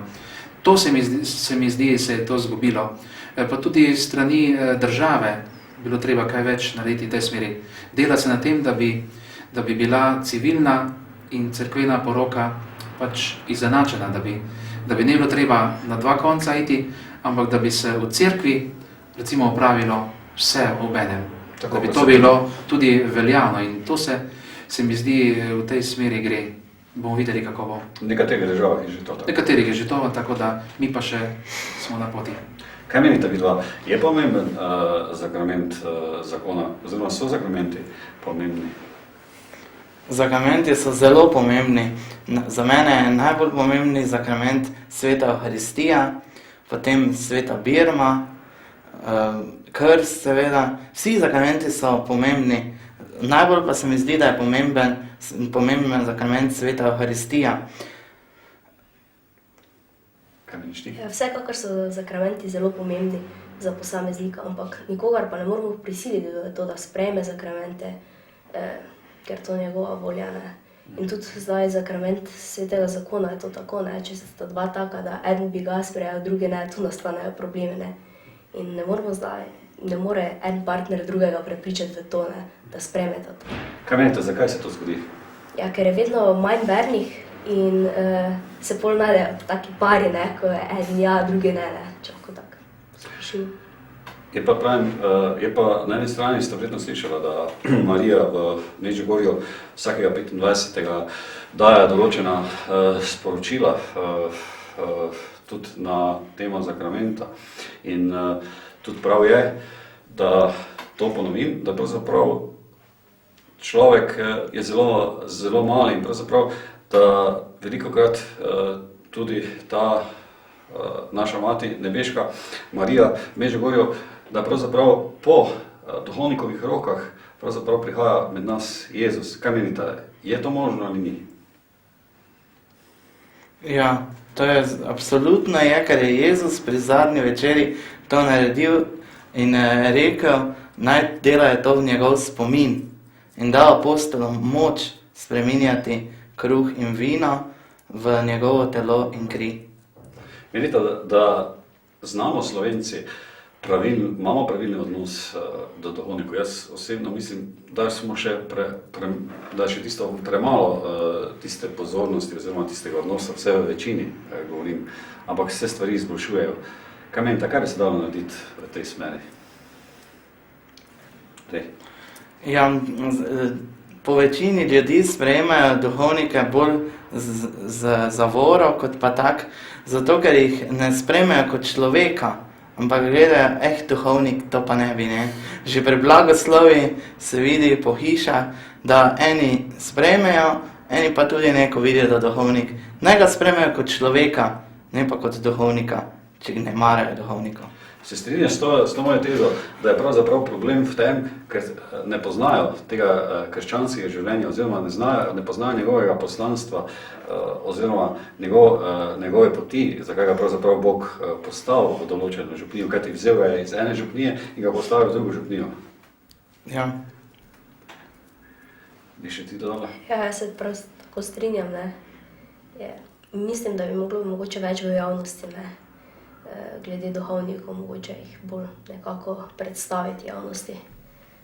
To se mi zdi, se je to zgubilo. Pa tudi strani države bilo treba kaj več narediti v tej smeri. Dela se na tem, da bi bila civilna in cerkvena poroka pač izenačena, da bi ne bilo treba na dva konca iti, ampak da bi se v cerkvi recimo opravilo vse obenem. Da bi to bilo tudi veljavno in to se mi zdi v tej smeri gre. Bomo videli, kako bo. V nekaterih državah je že to tako. Nekaterih je že to, tako da mi pa še smo na poti. Kaj menite vidva? Je pomemben sakrament zakona, oziroma so sakramenti pomembni? Sakramenti so zelo pomembni. Za mene je najbolj pomembni sakrament sveta Euharistija, potem sveta birma, krst seveda. Vsi sakramenti so pomembni. Najbolj pa se mi zdi, da je pomemben sakrament sveta Euharistija. Kaj meniš ti? Vsekakor so sakramenti zelo pomembni za posameznika, ampak nikogar pa ne moramo prisiliti v to, da sprejme sakramente, ker to je njegova volja, ne. In tudi zdaj sakrament svetega zakona je to tako, ne, če sta dva taka, da eden bi ga sprejel, drugi ne, tu nastanejo problemi, ne. In ne more en partner drugega prepričati v to, ne, da sprejmeta to. Kaj menite, zakaj se to zgodi? Ja, ker je vedno manj vernih in se pol najdejo taki pari, ne, ko je eden ja, drugi ne, če lahko tako sprašim. Je pa na eni strani ste verjetno slišala, da Marija v Medžugorju vsakega 25. daje določena sporočila tudi na temo sakramenta. In tudi prav je, da to ponovim, da pravzaprav človek je zelo mali in pravzaprav, da velikokrat tudi ta naša mati, nebeška Marija v Medžugorju, da pravzaprav po duhovnikovih rokah pravzaprav prihaja med nas Jezus. Kaj menite, je to možno ali ni? Ja, to je absolutno je, ker je Jezus pri zadnji večeri to naredil in rekel, naj delajo to v njegov spomin in dal apostolom moč spreminjati kruh in vino v njegovo telo in kri. Menite, da znamo Slovenci, imamo pravilni odnos do duhovnikov? Jaz osebno mislim, da smo še da je še tisto premalo tiste pozornosti oziroma tistega odnosa, vse v večini govorim, ampak se stvari izboljšujejo. Kaj menite, kaj bi se dalo narediti v tej smeri? Ja, po večini ljudi sprejemajo duhovnike bolj z zavoro kot pa tak, zato ker jih ne sprejmejo kot človeka, ampak gledajo, duhovnik, to pa ne bi, ne. Že pri blagoslovi se vidi po hišah, da eni sprejmejo, eni pa tudi neko vidijo, da duhovnik. Naj ga sprejmejo kot človeka, ne pa kot duhovnika, če ne marajo duhovnikov. Se strinjaš s to mojo tezo, da je pravzaprav problem v tem, ker ne poznajo tega krščanskega življenja oziroma ne poznajo njegovega poslanstva oziroma njegove poti, zakaj ga pravzaprav Bog postavil v določeno župnijo, kaj ti vzel ga je iz ene župnije in ga postavil v drugo župnijo. Ja. Bi še ti dodala? Ja, jaz se prav tako strinjam, ne. Mislim, da bi moglo mogoče več v javnosti, ne. Glede duhovnikov, mogoče jih bolj nekako predstaviti javnosti,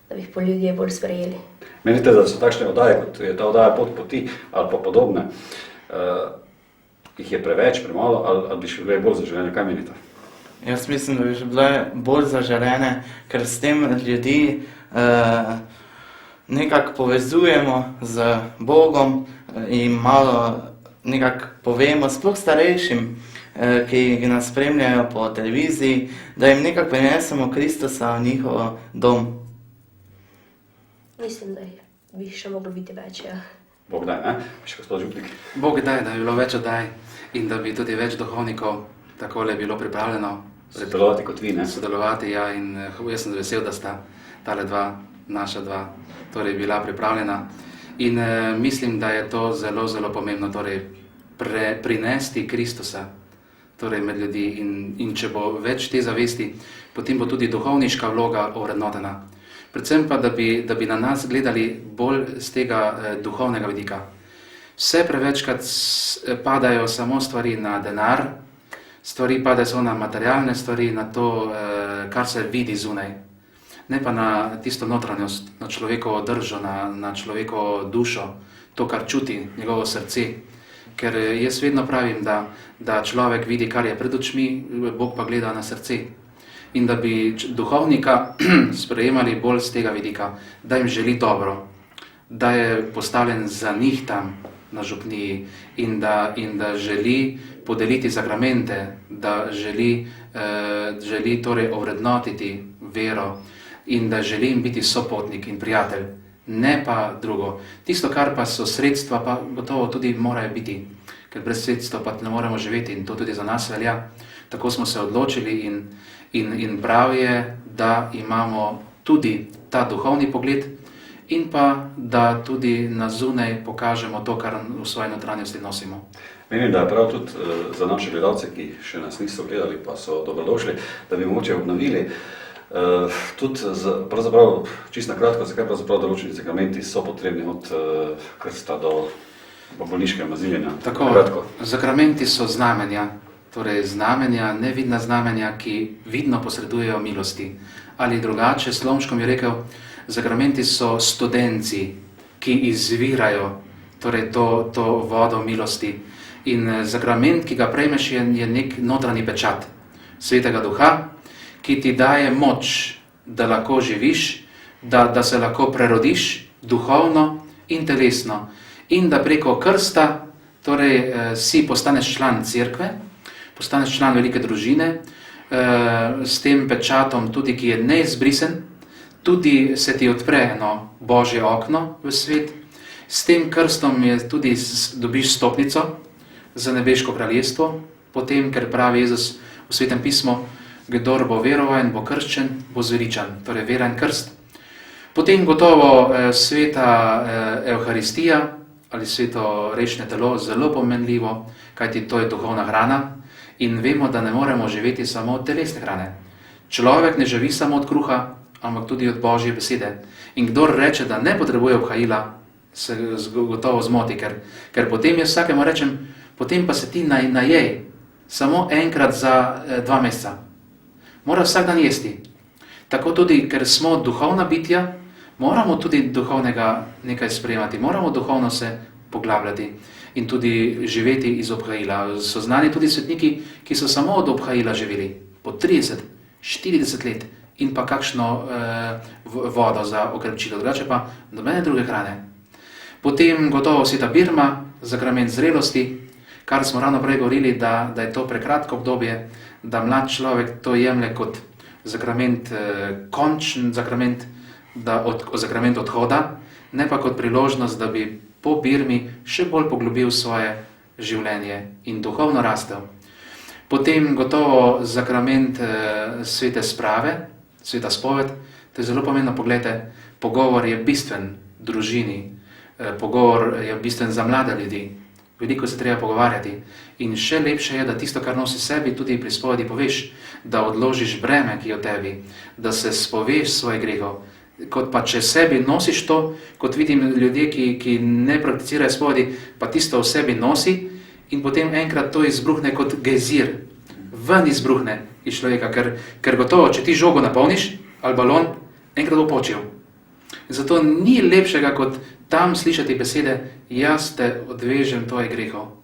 da bi jih po ljudje bolj sprejeli. Menite, da so takšne oddaje, kot je ta oddaja Pot poti ali pa podobne, jih je preveč, premalo ali bi še bile bolj zaželene? Kaj menite? Jaz mislim, da bi še bile bolj zaželene, ker s tem ljudi nekako povezujemo z Bogom in malo nekako povemo, sploh starejšim, ki nas spremljajo po televiziji, da jim nekako prinesemo Kristusa v njihov dom. Mislim, da bi še moglo biti več, ja. Bog daj, ne? Še gospod župnik. Bog daj, da bi bilo več oddaj in da bi tudi več duhovnikov takole bilo pripravljeno. Sodelovati kot vi, ne? Sodelovati, ja, in jaz sem vesel, da sta tale naša dva, torej bila pripravljena. In mislim, da je to zelo, zelo pomembno, torej prinesti Kristusa torej med ljudi in če bo več te zavesti, potem bo tudi duhovniška vloga ovrednotena. Predvsem pa, da bi na nas gledali bolj z tega duhovnega vidika. Vse prevečkrat padajo samo stvari na denar, stvari padajo samo na materialne stvari, na to, kar se vidi zunaj. Ne pa na tisto notranjost, na človekovo držo, na človekovo dušo, to, kar čuti njegovo srce. Ker jaz vedno pravim, da človek vidi, kar je pred očmi, Bog pa gleda na srce. In da bi duhovnika sprejemali bolj z tega vidika, da jim želi dobro, da je postavljen za njih tam na župniji in da želi podeliti sakramente, da želi torej ovrednotiti vero in da želi jim biti sopotnik in prijatelj. Ne pa drugo. Tisto, kar pa so sredstva, pa gotovo tudi morajo biti, ker brez sredstva pa ne moremo živeti in to tudi za nas velja. Tako smo se odločili in prav je, da imamo tudi ta duhovni pogled in pa, da tudi na zunaj pokažemo to, kar v svoji notranjosti nosimo. Menim, da je prav tudi za naše gledalce, ki še nas niso gledali, pa so dobrodošli, da bi mogoče obnovili tudi pravzaprav, čisto na kratko, zakaj pravzaprav določeni sakramenti so potrebni od krsta do bolniškega maziljenja. Tako, sakramenti so znamenja, torej znamenja, nevidna znamenja, ki vidno posredujejo milosti. Ali drugače, Slomškom je rekel, sakramenti so studenci, ki izvirajo torej to vodo milosti. In sakrament, ki ga prejmeš, je nek notranji pečat Svetega Duha, ki ti daje moč, da lahko živiš, da se lahko prerodiš duhovno in telesno. In da preko krsta torej, si postaneš član cerkve, postaneš član velike družine, s tem pečatom tudi, ki je neizbrisen, tudi se ti odpre eno božje okno v svet. S tem krstom tudi dobiš stopnico za nebeško kraljestvo, potem, ker pravi Jezus v Svetem pismu, kdor bo veroval in bo krščen, bo zveličan, torej vera in krst. Potem gotovo sveta Evharistija ali sveto rečne telo, zelo pomenljivo, kajti to je duhovna hrana in vemo, da ne moremo živeti samo od telesne hrane. Človek ne živi samo od kruha, ampak tudi od Božje besede. In kdor reče, da ne potrebuje obhajila, se gotovo zmoti, ker potem jaz vsakemu rečem, potem pa se ti najej, samo enkrat za 2 meseca. Mora vsak dan jesti. Tako tudi, ker smo duhovna bitja, moramo tudi duhovnega nekaj sprejemati, moramo duhovno se poglabljati in tudi živeti iz obhajila. So znani tudi svetniki, ki so samo od obhajila živeli, po 30, 40 let in pa kakšno vodo za okrepčilo, drugače pa nobene druge hrane. Potem gotovo sveta birma, zakrament zrelosti, kar smo ravno prej govorili, da je to prekratko obdobje, da mlad človek to jemlje kot zakrament, končen zakrament, zakrament odhoda, ne pa kot priložnost, da bi po birmi še bolj poglobil svoje življenje in duhovno rastel. Potem gotovo zakrament svete sprave, sveta spoved, to je zelo pomembno, pogledajte, pogovor je bistven družini, pogovor je bistven za mlade ljudi, veliko se treba pogovarjati in še lepše je, da tisto, kar nosi sebi, tudi pri spovedi poveš, da odložiš breme, ki je v tebi, da se spoveš svoje grehov, kot pa če sebi nosiš to, kot vidim ljudje, ki ne prakticirajo spovedi, pa tisto v sebi nosi in potem enkrat to izbruhne kot gejzir, ven izbruhne iz človeka, ker gotovo, če ti žogo napolniš ali balon, enkrat bo počil. Zato ni lepšega, kot tam slišati besede, jaz te odvežem tvoje grehov.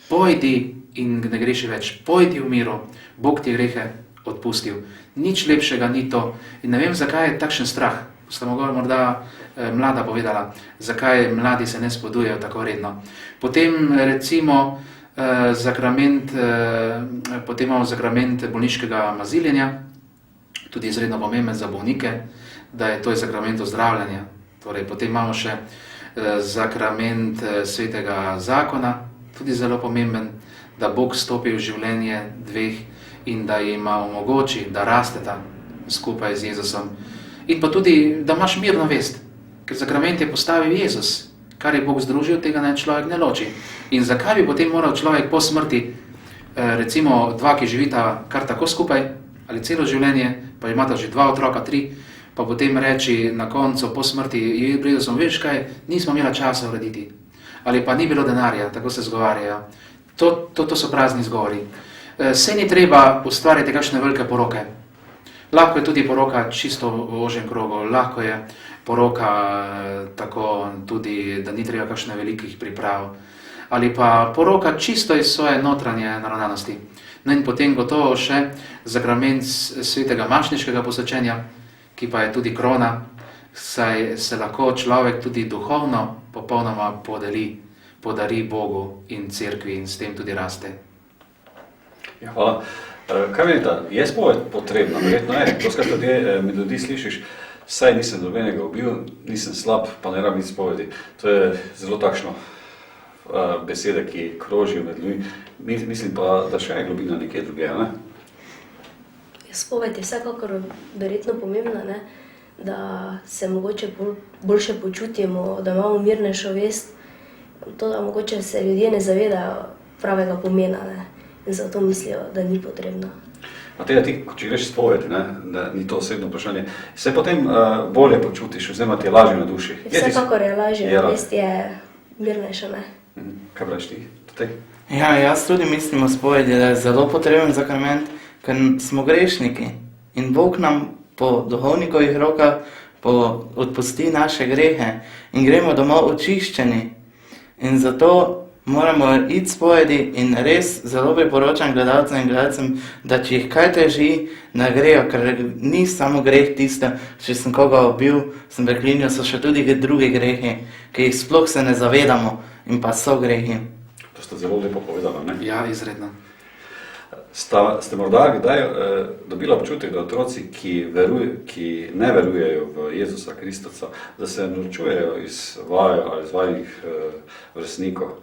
Pojdi in ne greši več, pojdi v miru, Bog ti grehe odpustil. Nič lepšega ni to. In ne vem, zakaj je takšen strah. Sta morda mlada povedala, zakaj mladi se ne spodujejo tako redno. Potem recimo potem imamo zakrament bolniškega maziljenja, tudi izredno pomemben za bolnike, da je to zakrament ozdravljanja. Torej, potem imamo še zakrament svetega zakona, tudi zelo pomemben, da Bog stopi v življenje dveh in da jima omogoči, da rasteta skupaj z Jezusom. In pa tudi, da imaš mirno vest, ker zakrament je postavil Jezus, kar je Bog združil, tega naj človek ne loči. In zakaj bi potem moral človek po smrti, recimo 2, ki živita kar tako skupaj, ali celo življenje, pa imata že 2 otroka, 3, pa potem reči na koncu po smrti, prišel sem, veš kaj, nismo imela časa urediti. Ali pa ni bilo denarja, tako se zgovarjajo. To so prazni zgovori. Se ni treba ustvarjati kakšne velike poroke. Lahko je tudi poroka čisto v ožjem krogu, lahko je poroka tako tudi, da ni treba kakšne velikih priprav. Ali pa poroka čisto iz svoje notranje naravnanosti. No in potem gotovo še zakrament svetega mašniškega posvečenja, ki pa je tudi krona, saj se lahko človek tudi duhovno popolnoma podari Bogu in cerkvi in s tem tudi raste. Ja, hvala. Kaj menite, je spoved potrebna? Verjetno je. Doskrat med ljudi slišiš, saj nisem nobenega ubil, nisem slab, pa ne rabim spovedi. To je zelo takšno besede, ki krožijo med ljudmi. Mislim pa, da še je globina nekje druge, ne? Spoved je vsekakor verjetno pomembna, ne? Da se mogoče boljše počutimo, da imamo mirnejšo vest, to da mogoče se ljudje ne zavedajo pravega pomena, ne? In zato mislijo, da ni potrebno. Mateja, ti, če greš spoved, ne, da ni to osebno vprašanje, se potem bolje počutiš, oziroma ti je lažje na duši? Vsekakor je lažje, vest je mirnejša, ne? Kaj praviš ti? Ja, jaz tudi mislim o spovedi, da je zelo potreben zakrament, ker smo grešniki in Bog nam po duhovnikovih rokah odpusti naše grehe in gremo domov očiščeni. In zato moramo iti spovedi in res zelo priporočam gledalcem in gledalcem, da če jih kaj teži, ne grejo, ker ni samo greh tisto, če sem koga ubil, sem preklinil, so še tudi drugi grehi, ki jih sploh se ne zavedamo in pa so grehi. To ste zelo lepo povedali, ne? Ja, izredno. Ste morda kdaj dobili občutek, da otroci, ki ne verujejo v Jezusa Kristusa, da se norčujejo iz vaju ali iz vajnih vrstnikov?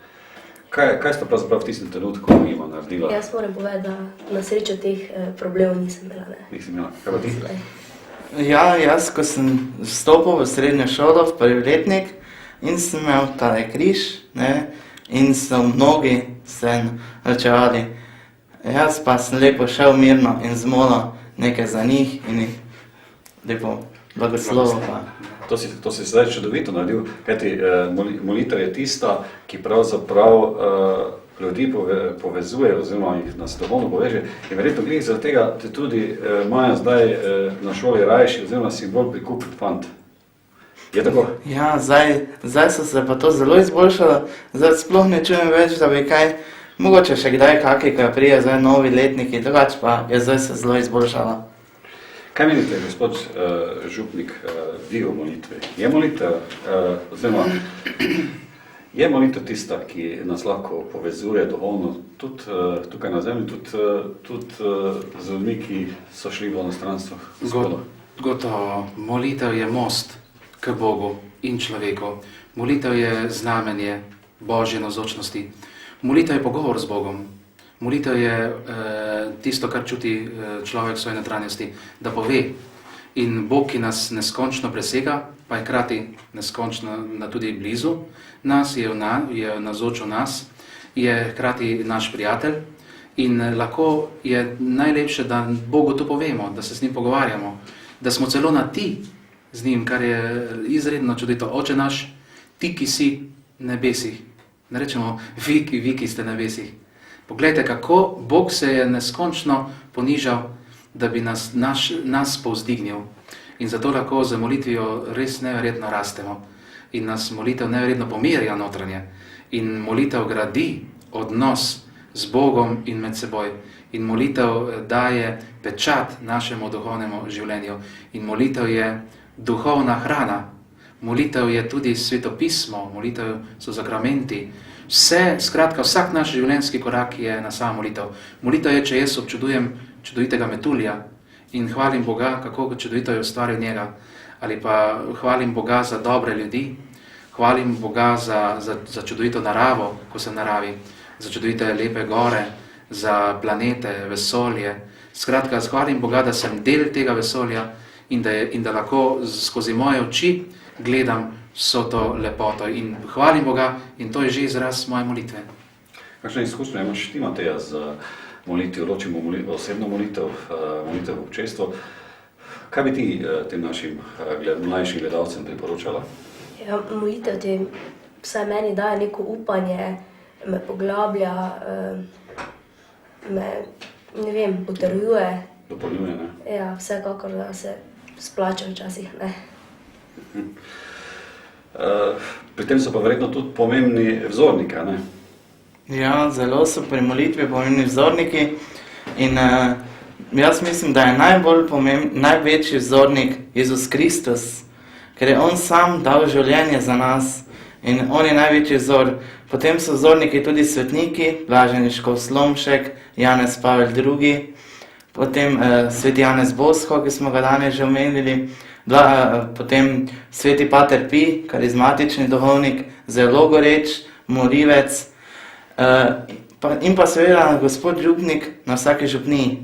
Kaj sta pravzaprav v tistem trenutku ima naredila? Jaz moram povedati, da na srečo teh problemov nisem imela. Ne. Nisi imela. Kaj pa ti? Zdaj. Ja, jaz, ko sem vstopil v srednjo šolo, v prvi letnik, in sem imel tale križ, ne, in so mnogi se rečevali. Jaz pa sem lepo šel mirno in zmolil nekaj za njih in jih lepo blagoslovil. To si zdaj čudovito naredil, kajti molitev je tista, ki pravzaprav ljudi povezuje oziroma jih nas dovoljno poveže in verjetno glih zaradi tega te tudi Maja zdaj na šoli rajši oziroma si bolj prikupen fant. Je tako? Ja, zdaj so se pa to zelo izboljšalo, zdaj sploh ne čujem več, da bi kaj, mogoče še kdaj kaki, ko prije zdaj novi letniki, drugače pa je zdaj se zelo izboljšalo. Kaj menite, gospod župnik, vi o molitvi? Je molitev, oziroma, je molitev tista, ki nas lahko povezuje duhovno, tudi tukaj na zemlji, tudi z ljudmi, ki so šli v onostranstvo? Gotovo, molitev je most k Bogu in človeku. Molitev je znamenje Božje navzočnosti. Molitev je pogovor z Bogom. Molitev je tisto, kar čuti človek v svoji notranjosti, da pove. In Bog, ki nas neskončno presega, pa je hkrati neskončno tudi blizu nas, je navzoč v nas, je hkrati naš prijatelj in lahko je najlepše, da Bogu to povemo, da se z njim pogovarjamo, da smo celo na ti z njim, kar je izredno čudito. Oče naš, ti, ki si nebesih. Ne rečemo vi, ki ste nebesih. Poglejte, kako Bog se je neskončno ponižal, da bi nas povzdignil. In zato lahko z molitvijo res neverjetno rastemo. In nas molitev neverjetno pomirja notranje. In molitev gradi odnos z Bogom in med seboj. In molitev daje pečat našemu duhovnemu življenju. In molitev je duhovna hrana. Molitev je tudi svetopismo, molitev so zakramenti. Vse, skratka, vsak naš življenjski korak je na samo molitev. Molitev je, če jaz občudujem čudovitega metulja in hvalim Boga, kako čudovito je ustvaril njega. Ali pa hvalim Boga za dobre ljudi, hvalim Boga za čudovito naravo, ko sem naravi, za čudovite lepe gore, za planete, vesolje. Skratka, hvalim Boga, da sem del tega vesolja in da lahko skozi moje oči gledam vso to lepoto in hvalim Boga in to je že izraz moje molitve. Kakšne izkušnje imaš ti, Mateja, z molitev, ločimo osebno molitev, molitev v občestvu? Kaj bi ti tem našim mlajšim gledalcem priporočala? Ja, molitev ti vsaj meni daje neko upanje, me poglablja, me, ne vem, utrjuje. Dopolnjuje, ne? Ja, vsekakor, da se splača včasih, ne. Pri tem so pa verjetno tudi pomembni vzorniki, ne? Ja, zelo so pri molitvi pomembni vzorniki in jaz mislim, da je največji vzornik Jezus Kristus, ker je on sam dal življenje za nas in on je največji vzor. Potem so vzorniki tudi svetniki, Blaženi Škof Slomšek, Janez Pavel II, potem sveti Janez Bosko, ki smo ga danes že omenili, potem sveti Pater Pi, karizmatični duhovnik, zelo goreč, morivec, in pa seveda gospod župnik na vsaki župniji.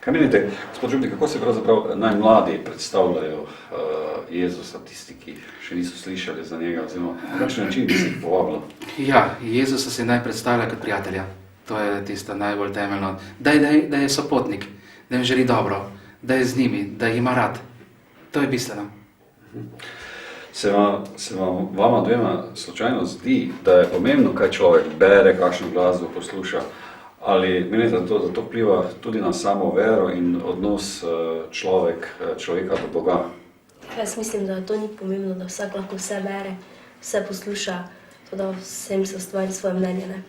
Kaj menite, gospod župnik, kako se pravzaprav najmladi predstavljajo Jezusa, tisti, ki še niso slišali za njega, oziroma na kakšen način bi se jih povabilo? Ja, Jezusa se naj predstavlja kot prijatelja. To je tisto najbolj temeljno. Da je sopotnik, da jim želi dobro, da je z njimi, da jih ima rad. To je bistveno. Se vam vama dvema slučajno zdi, da je pomembno, kaj človek bere, kakšno glasbo posluša, ali menite, da to vpliva tudi na samo vero in odnos človeka do Boga? Jaz mislim, da to ni pomembno, da vsak lahko vse bere, vse posluša, to da vsem se ustvari svoje mnenje, ne.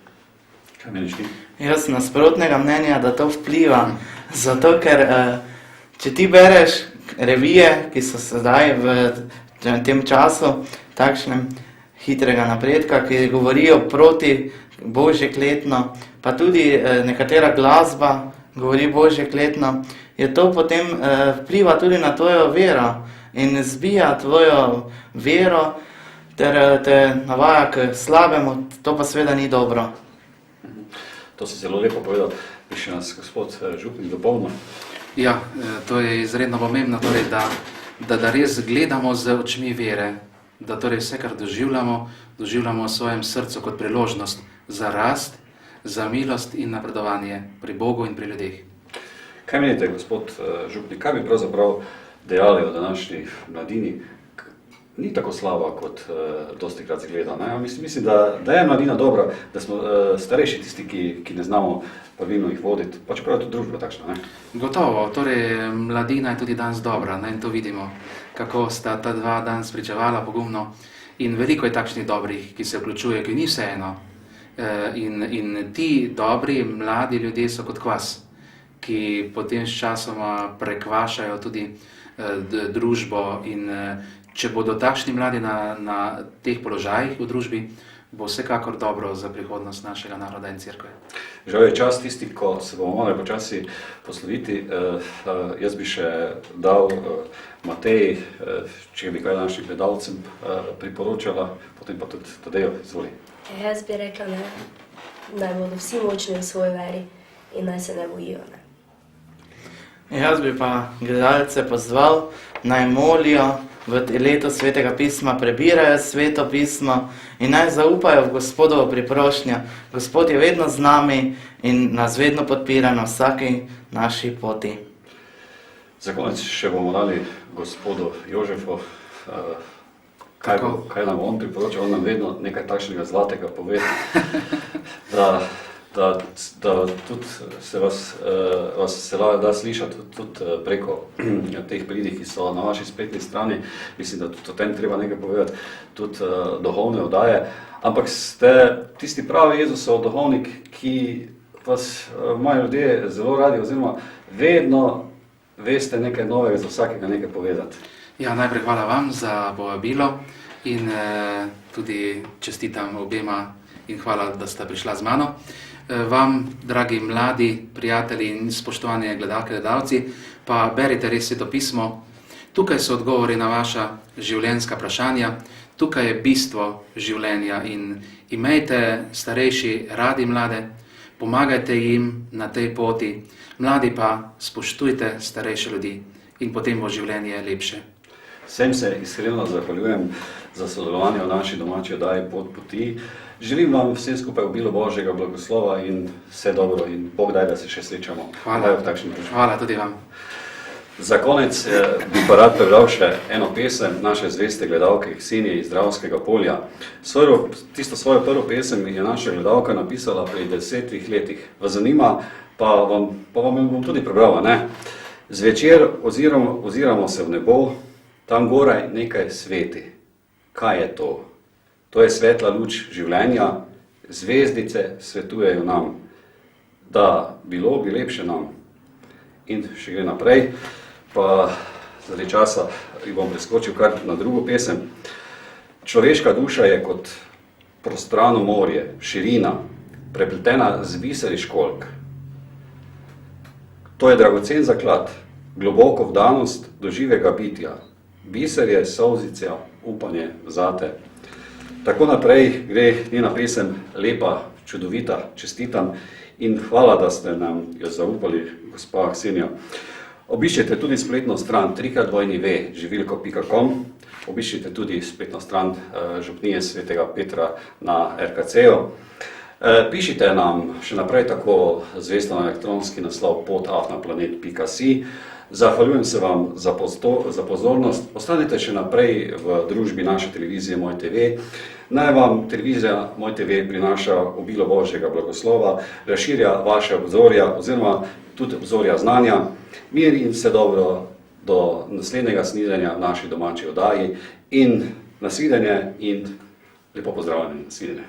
Kaj meniš ti? Jaz sem nasprotnega mnenja, da to vpliva, zato ker če ti bereš revije, ki so sedaj v tem času takšnem hitrega napredka, ki govorijo proti božjekletno, pa tudi nekatera glasba govori božjekletno, je to potem vpliva tudi na tvojo vero in zbija tvojo vero, ter te navaja k slabemu, to pa seveda ni dobro. To si zelo lepo povedal, bi še nas gospod župnik dopolnil. Ja, to je izredno pomembno, torej, da res gledamo z očmi vere, da torej vse, kar doživljamo v svojem srcu kot priložnost za rast, za milost in napredovanje pri Bogu in pri ljudeh. Kaj menite, gospod župnik, kaj bi pravzaprav dejali o današnji mladini? Ni tako slaba, kot dostikrat se gleda. Ne? Mislim, da je mladina dobra, da smo starejši tisti, ki ne znamo pravilno jih voditi, pa čeprav je tudi družba takšna. Ne? Gotovo, torej mladina je tudi danes dobra, ne? In to vidimo, kako sta ta dva danes pričevala pogumno. In veliko je takšnih dobrih, ki se vključuje, ki ni vseeno. In ti dobri, mladi ljudje so kot kvas, ki potem s časoma prekvašajo tudi družbo in če bodo takšni mladi na teh položajih v družbi, bo vsekakor dobro za prihodnost našega naroda in cerkve. Žal je čas tisti, ko se bomo morali počasi posloviti. Jaz bi še dal Mateji, če bi kaj našim gledalcem priporočala, potem pa tudi Tadejo, izvoli. Jaz bi rekla, naj bodo vsi močni v svoji veri in naj se ne bojijo. Ne. Jaz bi pa gledalce pozval, naj molijo v letu Svetega pisma, prebirajo Sveto pismo in naj zaupajo v Gospodovo priprošnjo. Gospod je vedno z nami in nas vedno podpira na vsaki naši poti. Za konec še bomo dali gospodu Jožefu, kaj nam on priporoča, on nam vedno nekaj takšnega zlatega pove, da tudi se vas da slišati tudi preko teh pridih, ki so na vaši spletni strani. Mislim, da tudi o tem treba nekaj povedati, tudi duhovne oddaje. Ampak ste tisti pravi Jezusov duhovnik, ki vas imajo ljudje zelo radi, oziroma vedno veste nekaj novega, za vsakega nekaj povedati. Ja, najprej hvala vam za povabilo in tudi čestitam obema in hvala, da ste prišla z mano. Vam, dragi mladi prijatelji in spoštovani gledalke, gledalci, pa berite res Sveto pismo. Tukaj so odgovori na vaša življenjska vprašanja, tukaj je bistvo življenja in imejte starejši radi mlade, pomagajte jim na tej poti, mladi pa spoštujte starejše ljudi in potem bo življenje lepše. Vsem se iskreno zahvaljujem za sodelovanje v naši domači oddaji Pot poti. Želim vam vsem skupaj obilo Božjega blagoslova in vse dobro in Bog daj, da se še srečamo. Hvala tudi vam. Za konec bi pa rad prebral še eno pesem naše zveste gledalke Ksenije iz Dravskega polja. Tisto svojo prvo pesem je naša gledalka napisala pri 10 letih. Vas zanima, pa vam bom tudi prebral, ne? Zvečer oziramo se v nebo, tam goraj nekaj sveti. Kaj je to? To je svetla luč življenja, zvezdice svetujejo nam, da bilo bi lepše nam. In še gre naprej, pa zaradi časa bom preskočil kar na drugo pesem. Človeška duša je kot prostrano morje, širina, prepletena z biseri školjk. To je dragocen zaklad, globoko vdanost do živega bitja. Biser je solzica, upanje zate. Tako naprej gre njena pesem lepa, čudovita, čestitam in hvala, da ste nam jo zaupali, gospa Ksenija. Obiščite tudi spletno stran www.živilko.com, obiščite tudi spletno stran župnije Svetega Petra na RKC-ju. Pišite nam še naprej tako zvesto na elektronski naslov pot@planet.si. Zahvaljujem se vam za pozornost. Ostanite še naprej v družbi naše televizije Moj TV. Naj vam televizija Moj TV prinaša obilo Božjega blagoslova, razširja vaše obzorja oziroma tudi obzorja znanja. Mir in vse dobro do naslednjega snidenja v naši domači oddaji in nasvidenje in lepo pozdravljeni, nasvidenje.